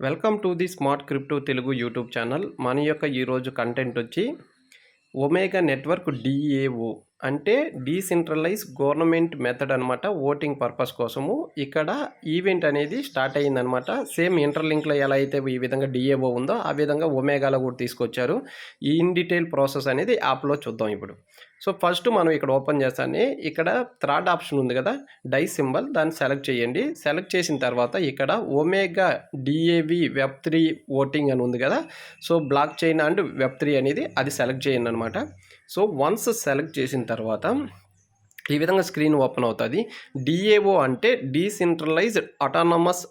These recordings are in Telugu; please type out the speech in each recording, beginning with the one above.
Welcome to the smart crypto Telugu YouTube channel. మన యొక్క ఈరోజు కంటెంట్ వచ్చి ఒమేగా నెట్వర్క్ డిఏఓ అంటే డీసెంట్రలైజ్ గవర్నమెంట్ మెథడ్ అనమాట. ఓటింగ్ పర్పస్ కోసము ఇక్కడ ఈవెంట్ అనేది స్టార్ట్ అయ్యిందనమాట. సేమ్ ఇంటర్లింక్లో ఎలా అయితే ఈ విధంగా డిఏఓ ఉందో ఆ విధంగా ఒమేగాలో కూడా తీసుకొచ్చారు. ఈ ఇన్ డీటెయిల్ ప్రాసెస్ అనేది యాప్లో చూద్దాం ఇప్పుడు. సో ఫస్ట్ మనం ఇక్కడ ఓపెన్ చేస్తానే ఇక్కడ థర్డ్ ఆప్షన్ ఉంది కదా, డై సింబల్, దాన్ని సెలెక్ట్ చేయండి. సెలెక్ట్ చేసిన తర్వాత ఇక్కడ ఒమేగా డిఏవి వెబ్3 ఓటింగ్ అని ఉంది కదా, సో బ్లాక్ చైన్ అండ్ వెబ్3 అనేది అది సెలెక్ట్ చేయండి అనమాట. సో వన్స్ సెలెక్ట్ చేసిన తర్వాత ఈ విధంగా స్క్రీన్ ఓపెన్ అవుతుంది. డిఏఓ అంటే డీసెంట్రలైజ్డ్ ఆటోనమస్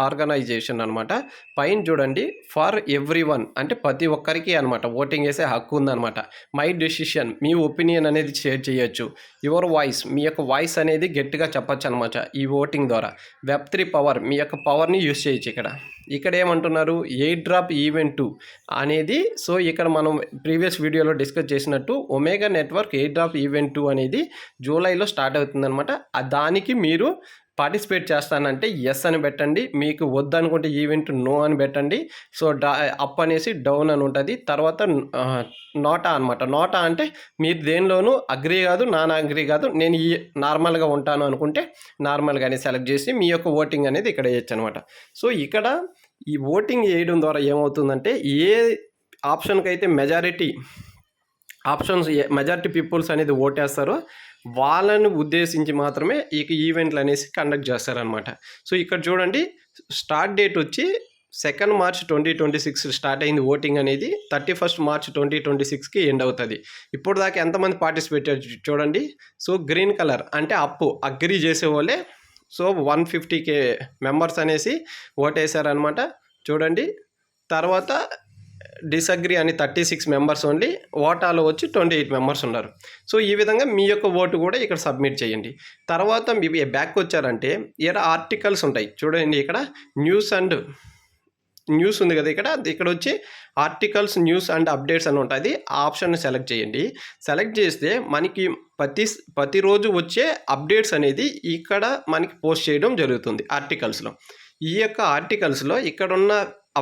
ఆర్గనైజేషన్ అనమాట. పైన చూడండి, ఫర్ ఎవ్రీ వన్ అంటే ప్రతి ఒక్కరికి అనమాట ఓటింగ్ చేసే హక్కు ఉందనమాట. మై డెసిషన్, మీ ఒపీనియన్ అనేది షేర్ చేయొచ్చు. యువర్ వాయిస్, మీ యొక్క వాయిస్ అనేది గట్టిగా చెప్పచ్చు అనమాట ఈ ఓటింగ్ ద్వారా. వెబ్3 పవర్, మీ యొక్క పవర్ని యూజ్ చేయొచ్చు. ఇక్కడ ఏమంటున్నారు, ఎయిర్ డ్రాప్ ఈవెంట్ 2 అనేది. సో ఇక్కడ మనం ప్రీవియస్ వీడియోలో డిస్కస్ చేసినట్టు omega network air drop event 2 అనేది జూలైలో స్టార్ట్ అవుతుందన్నమాట. దానికి మీరు పార్టిసిపేట్ చేస్తానంటే ఎస్ అని పెట్టండి, మీకు వద్దనుకుంటే ఈవెంట్ నో అని పెట్టండి. సో అప్ అనేసి డౌన్ అని ఉంటుంది. తర్వాత నోటా అనమాట. నోటా అంటే మీరు దేనిలోనూ అగ్రీ కాదు, నాన్ అగ్రీ కాదు, నేను ఈ నార్మల్గా ఉంటాను అనుకుంటే నార్మల్గానే సెలెక్ట్ చేసి మీ యొక్క ఓటింగ్ అనేది ఇక్కడ వేయచ్చు అనమాట. సో ఇక్కడ ఈ ఓటింగ్ వేయడం ద్వారా ఏమవుతుందంటే, ఏ ఆప్షన్కి అయితే మెజారిటీ పీపుల్స్ అనేది ఓటేస్తారో వాళ్ళని ఉద్దేశించి మాత్రమే ఈ ఈవెంట్లు అనేసి కండక్ట్ చేస్తారనమాట. సో ఇక్కడ చూడండి, స్టార్ట్ డేట్ వచ్చి 2 మార్చ్ 2026 స్టార్ట్ అయింది ఓటింగ్ అనేది. 31 మార్చ్ 2026కి ఎండ్ అవుతుంది. ఇప్పుడు దాకా ఎంతమంది పార్టిసిపేట్ చూడండి. సో గ్రీన్ కలర్ అంటే అగ్రీ చేసే వాళ్ళే. సో 150K మెంబర్స్ అనేసి ఓటేశారనమాట చూడండి. తర్వాత డిసగ్రీ అని 36 మెంబర్స్ ఓన్లీ, ఓటాలో వచ్చి 28 మెంబర్స్ ఉన్నారు. సో ఈ విధంగా మీ యొక్క ఓటు కూడా ఇక్కడ సబ్మిట్ చేయండి. తర్వాత మీ బ్యాక్ వచ్చారంటే ఇక్కడ ఆర్టికల్స్ ఉంటాయి చూడండి. ఇక్కడ న్యూస్ ఉంది కదా, ఇక్కడ వచ్చి ఆర్టికల్స్, న్యూస్ అండ్ అప్డేట్స్ అని ఉంటుంది. ఆ ఆప్షన్ సెలెక్ట్ చేయండి. సెలెక్ట్ చేస్తే మనకి ప్రతిరోజు వచ్చే అప్డేట్స్ అనేది ఇక్కడ మనకి పోస్ట్ చేయడం జరుగుతుంది ఆర్టికల్స్లో. ఈ యొక్క ఆర్టికల్స్లో ఇక్కడున్న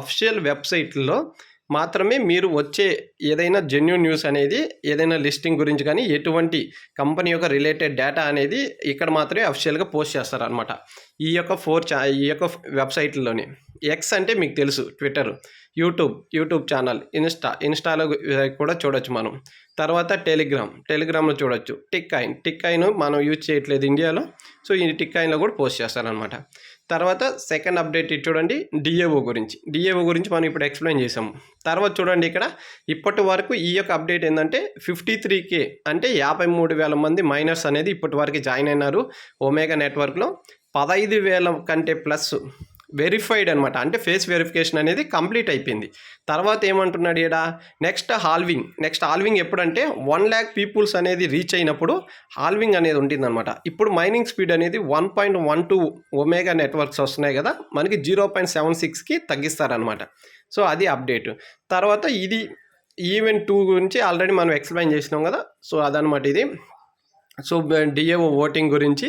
అఫిషియల్ వెబ్సైట్లో మాత్రమే మీరు వచ్చే ఏదైనా జెన్యూన్ న్యూస్ అనేది, ఏదైనా లిస్టింగ్ గురించి కానీ ఎటువంటి కంపెనీ యొక్క రిలేటెడ్ డేటా అనేది ఇక్కడ మాత్రమే అఫిషియల్గా పోస్ట్ చేస్తారనమాట. ఈ యొక్క వెబ్సైట్లోనే. ఎక్స్ అంటే మీకు తెలుసు ట్విట్టర్, యూట్యూబ్ ఛానల్, ఇన్స్టాలో కూడా చూడొచ్చు మనం. తర్వాత టెలిగ్రామ్లో చూడొచ్చు. టిక్ కాయిన్ మనం యూజ్ చేయట్లేదు ఇండియాలో, సో ఈ టిక్ కాయిన్లో కూడా పోస్ట్ చేస్తారనమాట. తర్వాత సెకండ్ అప్డేట్ చూడండి, డిఏఓ గురించి మనం ఇప్పుడు ఎక్స్ప్లెయిన్ చేసాము. తర్వాత చూడండి, ఇక్కడ ఇప్పటి వరకు ఈ యొక్క అప్డేట్ ఏంటంటే 53K అంటే 53,000 మంది మైనర్స్ అనేది ఇప్పటి వరకు జాయిన్ అయినారు ఒమేగా నెట్వర్క్లో. 15,000 కంటే ప్లస్ వెరిఫైడ్ అనమాట, అంటే ఫేస్ వెరిఫికేషన్ అనేది కంప్లీట్ అయిపోయింది. తర్వాత ఏమంటున్నాడు ఇక్కడ, నెక్స్ట్ హాల్వింగ్ ఎప్పుడంటే 1 lakh పీపుల్స్ అనేది రీచ్ అయినప్పుడు హాల్వింగ్ అనేది ఉంటుందన్నమాట. ఇప్పుడు మైనింగ్ స్పీడ్ అనేది 1.12 ఒమేగా నెట్వర్క్స్ వస్తున్నాయి కదా, మనకి 0.76కి తగ్గిస్తారనమాట. సో అది అప్డేట్. తర్వాత ఇది ఈవెంట్ 2 గురించి ఆల్రెడీ మనం ఎక్స్ప్లెయిన్ చేసినాం కదా, సో అదనమాట ఇది. సో డిఏఓ ఓటింగ్ గురించి.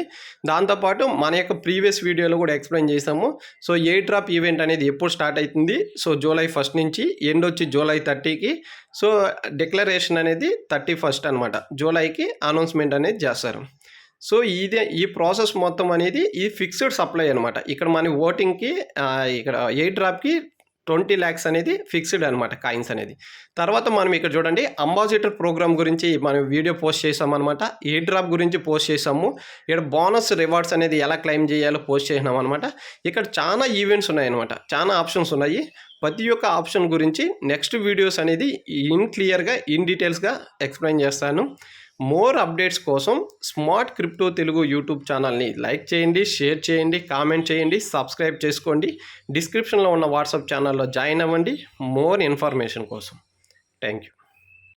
దాంతోపాటు మన యొక్క ప్రీవియస్ వీడియోలో కూడా ఎక్స్ప్లెయిన్ చేసాము. సో ఎయిర్ డ్రాప్ ఈవెంట్ అనేది ఎప్పుడు స్టార్ట్ అవుతుంది, సో జూలై 1 నుంచి, ఎండ్ వచ్చి జూలై 30కి. సో డిక్లరేషన్ అనేది 31 అనమాట, జూలైకి అనౌన్స్మెంట్ అనేది చేస్తారు. సో ఈ ప్రాసెస్ మొత్తం అనేది ఈ ఫిక్స్డ్ సప్లై అనమాట. ఇక్కడ మన ఓటింగ్కి ఇక్కడ ఎయిర్ డ్రాప్కి 20 lakhs అనేది ఫిక్స్డ్ అనమాట, కాయిన్స్ అనేది. తర్వాత మనం ఇక్కడ చూడండి, అంబాసిడర్ ప్రోగ్రామ్ గురించి మనం వీడియో పోస్ట్ చేసాం అనమాట. ఎయిర్ డ్రాప్ గురించి పోస్ట్ చేసాము. ఇక్కడ బోనస్ రివార్డ్స్ అనేది ఎలా క్లెయిమ్ చేయాలో పోస్ట్ చేసినాం అనమాట. ఇక్కడ చాలా ఈవెంట్స్ ఉన్నాయన్నమాట, చాలా ఆప్షన్స్ ఉన్నాయి. ప్రతి ఒక్క ఆప్షన్ గురించి నెక్స్ట్ వీడియోస్ అనేది క్లియర్గా డీటెయిల్స్గా ఎక్స్ప్లెయిన్ చేస్తాను. మోర్ అప్డేట్స్ కోసం స్మార్ట్ క్రిప్టో తెలుగు యూట్యూబ్ ఛానల్ని లైక్ చేయండి, షేర్ చేయండి, కామెంట్ చేయండి, సబ్స్క్రైబ్ చేసుకోండి. డిస్క్రిప్షన్లో ఉన్న వాట్సాప్ ఛానల్లో జాయిన్ అవ్వండి మోర్ ఇన్ఫర్మేషన్ కోసం. Thank you.